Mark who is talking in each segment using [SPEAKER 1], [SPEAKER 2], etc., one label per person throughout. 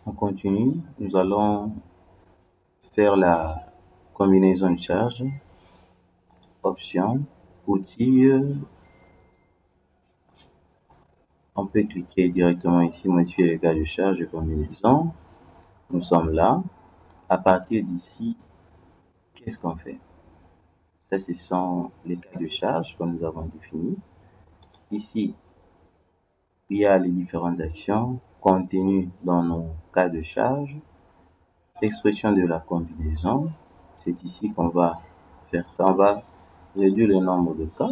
[SPEAKER 1] On continue, nous allons faire la combinaison de charges, options, outils. On peut cliquer directement ici, modifier les cas de charge de combinaison. Nous sommes là. À partir d'ici, qu'est-ce qu'on fait? Ça, ce sont les cas de charge que nous avons définis. Ici, il y a les différentes actions contenues dans nos cas de charge. Expression de la combinaison, c'est ici qu'on va faire ça. On va réduire le nombre de cas.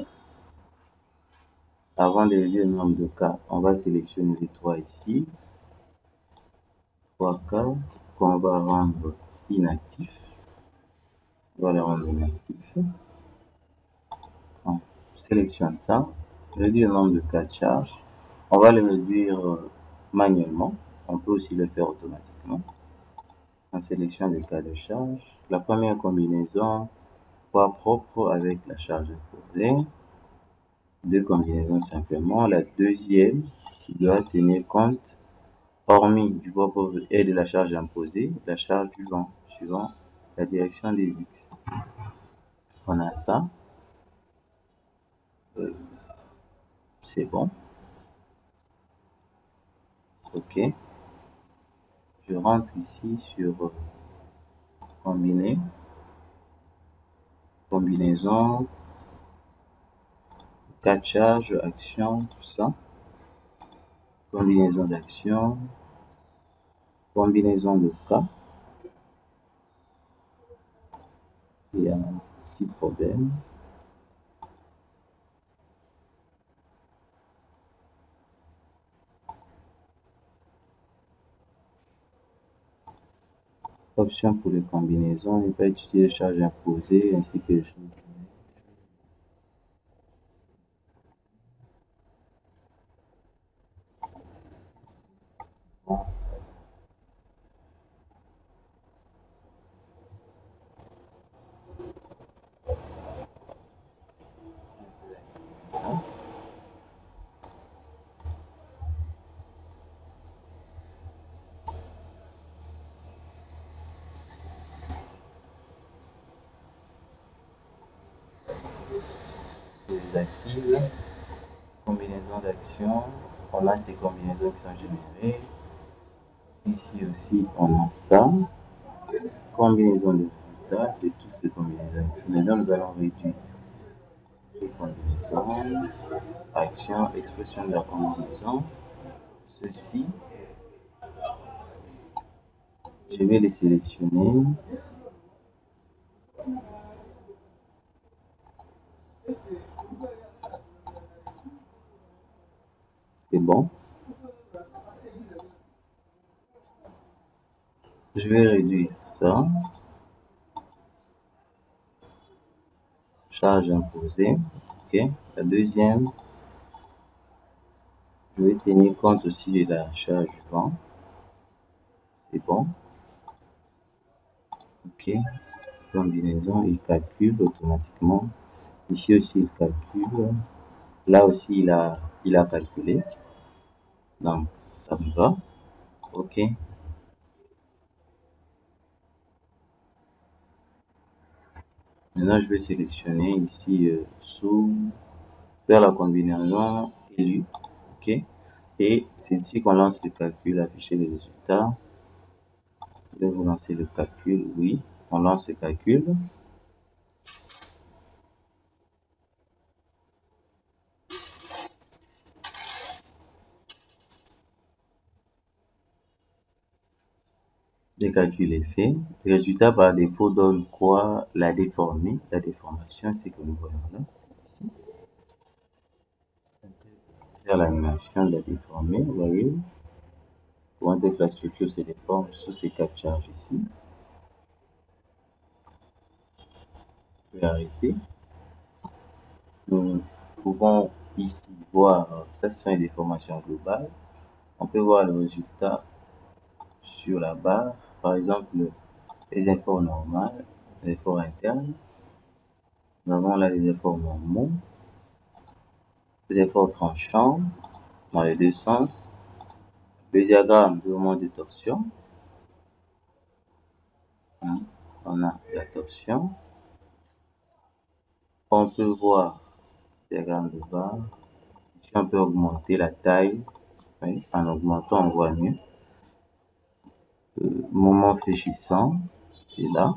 [SPEAKER 1] Avant de réduire le nombre de cas, on va sélectionner les trois ici. 3 cas qu'on va rendre inactifs. On va les rendre inactifs. On sélectionne ça. Réduire le nombre de cas de charge. On va les réduire manuellement. On peut aussi le faire automatiquement. On sélectionne les cas de charge. La première combinaison, poids propre avec la charge imposée. Deux combinaisons simplement. La deuxième qui doit tenir compte, hormis du poids propre et de la charge imposée, la charge du vent suivant la direction des X. On a ça. C'est bon. OK. Je rentre ici sur combiner. Combinaison. Cas de charge, action, tout ça. Combinaison d'action. Combinaison de cas. Il y a un petit problème. Option pour les combinaisons, ne pas utiliser les charges imposées ainsi que les charges. Ça. Je désactive. Combinaison d'action. On a ces combinaisons qui sont générées. Ici aussi, on a ça. Combinaison de résultats, c'est toutes ces combinaisons ici. Maintenant, nous allons réduire les combinaisons. Action, expression de la combinaison. Ceci, je vais les sélectionner. C'est bon. Je vais réduire ça. Charge imposée. OK. La deuxième, je vais tenir compte aussi de la charge du vent. C'est bon. OK. Combinaison, il calcule automatiquement. Ici aussi, il calcule. Là aussi, il a calculé. Donc, ça me va. OK. Maintenant, je vais sélectionner ici sous faire la combinaison élue. OK. Et c'est ici qu'on lance le calcul, afficher les résultats. Je vais vous lancer le calcul. Oui, on lance le calcul. Le calcul est fait. Le résultat par défaut donne quoi? La déformée. La déformation, c'est que nous voyons là. Ici. Faire l'animation de la déformée. Vous voyez comment est-ce que la structure se déforme sous ces quatre charges ici. Je vais arrêter. Nous pouvons ici voir, ça ce sont les déformations globales. On peut voir le résultat sur la barre. Par exemple, les efforts normaux, les efforts internes. Nous avons là les efforts normaux, les efforts tranchants dans les deux sens, le diagramme de moment de torsion, On a la torsion. On peut voir diagramme de barre. Ici, on peut augmenter la taille. Oui, en augmentant, on voit mieux. Moment fléchissant, c'est là.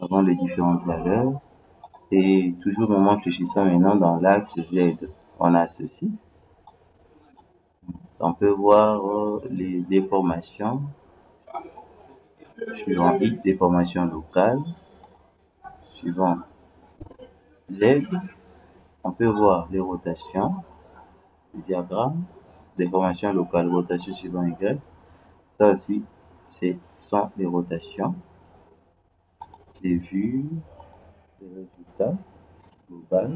[SPEAKER 1] Avant les différentes valeurs. Et toujours moment fléchissant maintenant dans l'axe Z. On a ceci. On peut voir les déformations. Suivant X, déformation locale. Suivant Z, on peut voir les rotations, le diagramme, déformation locale, rotation suivant Y. Ça aussi, ce sont les rotations. Les vues, les résultats globaux.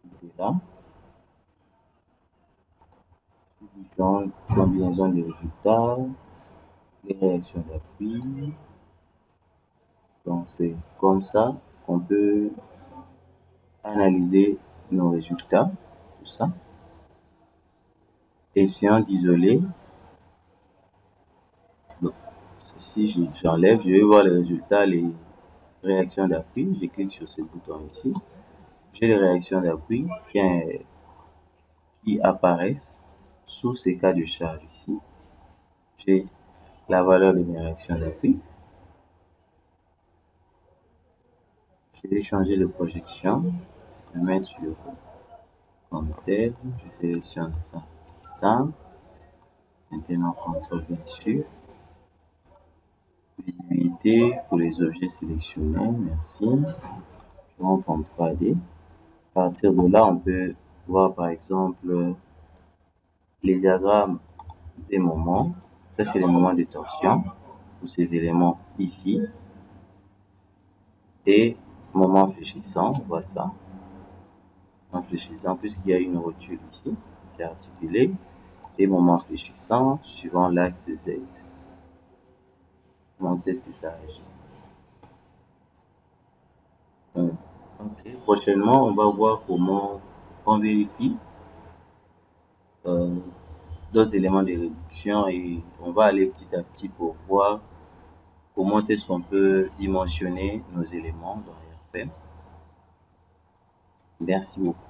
[SPEAKER 1] Tout est là. Différentes combinaisons de résultats, les réactions d'appui. Donc c'est comme ça qu'on peut analyser nos résultats, tout ça. Essayons d'isoler. Donc, ceci, j'enlève, je vais voir les résultats, les réactions d'appui. Je clique sur ce bouton ici. J'ai les réactions d'appui qui apparaissent sous ces cas de charge ici. J'ai la valeur de mes réactions d'appui. Je vais changer de projection, je vais mettre sur comme tel, je sélectionne ça. Maintenant, contrôle bien sûr. Visibilité pour les objets sélectionnés, merci. Je rentre en 3D. À partir de là, on peut voir par exemple les diagrammes des moments. Ça, c'est les moments de torsion pour ces éléments ici. Et moment fléchissant, on voit ça. En fléchissant, puisqu'il y a une rotule ici, c'est articulé. Et moment fléchissant suivant l'axe Z. Mon test, ça agit. Ok, prochainement, on va voir comment on vérifie d'autres éléments de réduction et on va aller petit à petit pour voir comment est-ce qu'on peut dimensionner nos éléments dans RFM. Merci beaucoup.